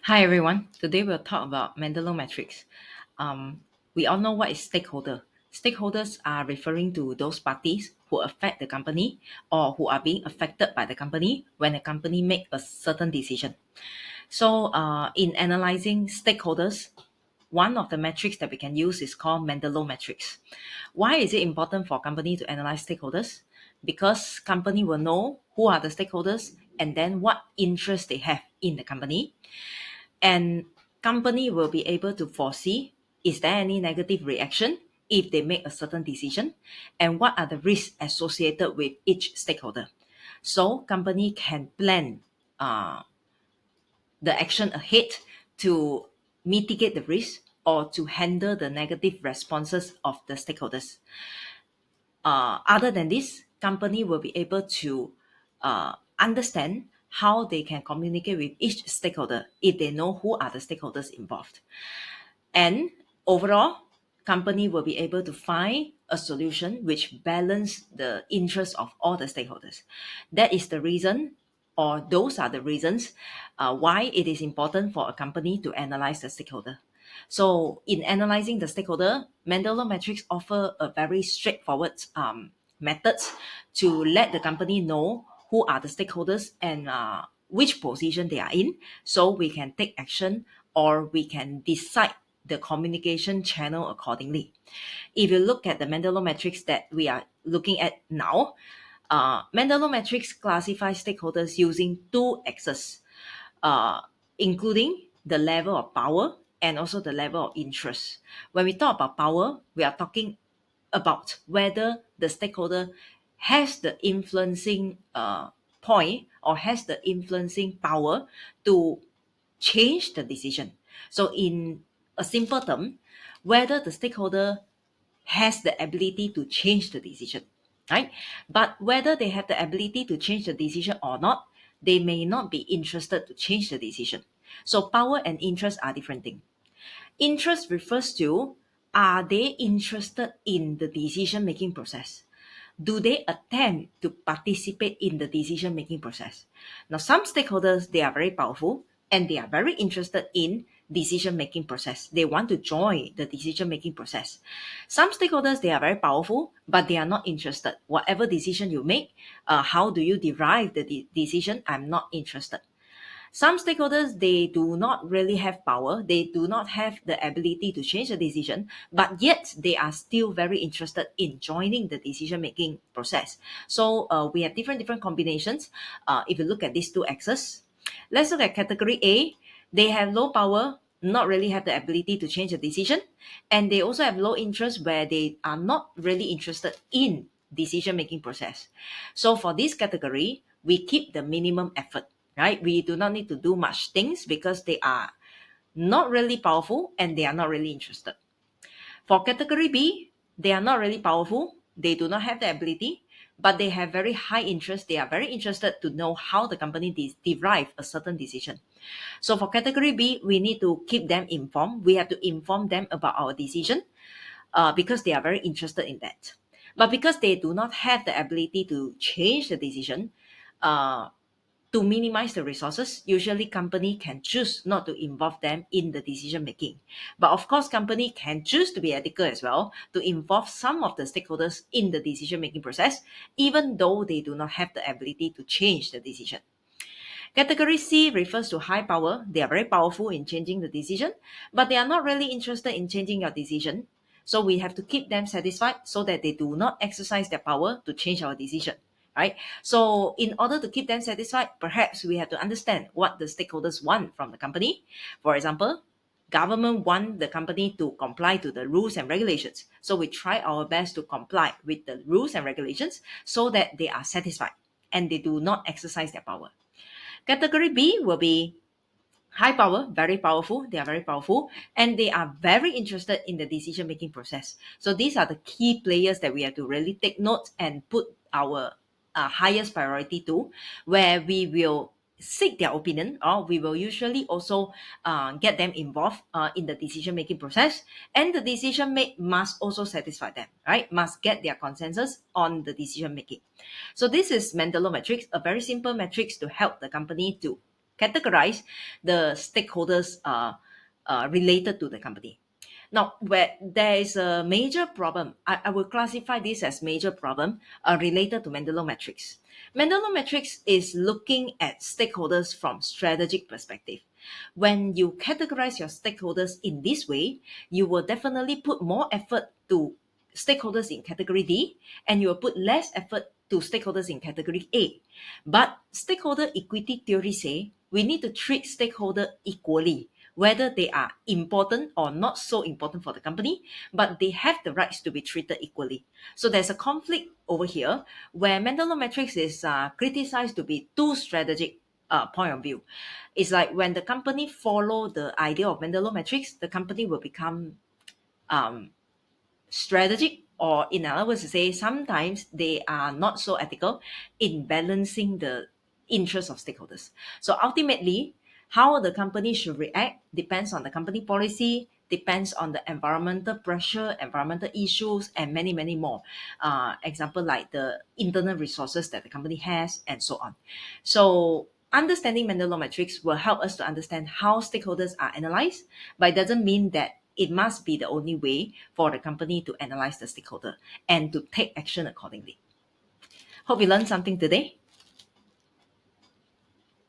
Hi everyone. Today we'll talk about Mendelow Matrix. We all know what is stakeholder. Stakeholders are referring to those parties who affect the company or who are being affected by the company when the company make a certain decision. So, in analyzing stakeholders, one of the metrics that we can use is called Mendelow Matrix. Why is it important for company to analyze stakeholders? Because company will know who are the stakeholders and then what interest they have in the company, and company will be able to foresee is there any negative reaction if they make a certain decision, and what are the risks associated with each stakeholder, so company can plan uh, the action ahead to mitigate the risk or to handle the negative responses of the stakeholders. Other than this, company will be able to understand how they can communicate with each stakeholder if they know who are the stakeholders involved. And overall, company will be able to find a solution which balance the interests of all the stakeholders. That is the reason, or those are the reasons why it is important for a company to analyze the stakeholder. So in analyzing the stakeholder, Mendelow Matrix offer a very straightforward methods to let the company know who are the stakeholders and which position they are in, so we can take action or we can decide the communication channel accordingly. If you look at the Mendelow Matrix that we are looking at now, Mendelow Matrix classifies stakeholders using two axes, uh, including the level of power and also the level of interest. When we talk about power, we are talking about whether the stakeholder has the influencing point or has the influencing power to change the decision. So, in a simple term, whether the stakeholder has the ability to change the decision, right? But whether they have the ability to change the decision or not, they may not be interested to change the decision. So, power and interest are different things. Interest refers to, are they interested in the decision making process? Do they attempt to participate in the decision making process? Now, some stakeholders, they are very powerful and they are very interested in decision making process. They want to join the decision making process. Some stakeholders, they are very powerful, but they are not interested. Whatever decision you make, how do you derive the decision? I'm not interested. Some stakeholders, they do not really have power. They do not have the ability to change the decision, but yet they are still very interested in joining the decision-making process. So we have different combinations. If you look at these two axes, let's look at category A. They have low power, not really have the ability to change the decision, and they also have low interest where they are not really interested in decision-making process. So for this category, we keep the minimum effort, right? We do not need to do much things because they are not really powerful and they are not really interested. For category B, they are not really powerful. They do not have the ability, but they have very high interest. They are very interested to know how the company derive a certain decision. So for category B, we need to keep them informed. We have to inform them about our decision because they are very interested in that. But because they do not have the ability to change the decision, uh, to minimize the resources, usually company can choose not to involve them in the decision making. But of course, company can choose to be ethical as well, to involve some of the stakeholders in the decision making process, even though they do not have the ability to change the decision. Category C refers to high power. They are very powerful in changing the decision, but they are not really interested in changing your decision. So we have to keep them satisfied so that they do not exercise their power to change our decision, right? So in order to keep them satisfied, perhaps we have to understand what the stakeholders want from the company. For example, government want the company to comply to the rules and regulations. So we try our best to comply with the rules and regulations so that they are satisfied and they do not exercise their power. Category B will be high power, very powerful. They are very powerful and they are very interested in the decision making process. So these are the key players that we have to really take note and put our highest priority to, where we will seek their opinion, or we will usually also get them involved in the decision making process, and the decision make must also satisfy them, right? Must get their consensus on the decision making. So this is Mendelow matrix, a very simple matrix to help the company to categorize the stakeholders related to the company. Now, where there is a major problem, I will classify this as major problem related to Mendelow Matrix. Mendelow Matrix is looking at stakeholders from strategic perspective. When you categorize your stakeholders in this way, you will definitely put more effort to stakeholders in category D, and you will put less effort to stakeholders in category A. But stakeholder equity theory say we need to treat stakeholder equally, whether they are important or not so important for the company, but they have the rights to be treated equally. So there's a conflict over here where Mendelow Matrix is criticized to be too strategic point of view. It's like when the company follow the idea of Mendelow Matrix, the company will become um, strategic, or in other words to say sometimes they are not so ethical in balancing the interests of stakeholders. So ultimately, how the company should react depends on the company policy, depends on the environmental pressure, environmental issues, and many many more, example like the internal resources that the company has and so on. So understanding Mendelow matrix will help us to understand how stakeholders are analyzed, but it doesn't mean that it must be the only way for the company to analyze the stakeholder and to take action accordingly. Hope you learned something today.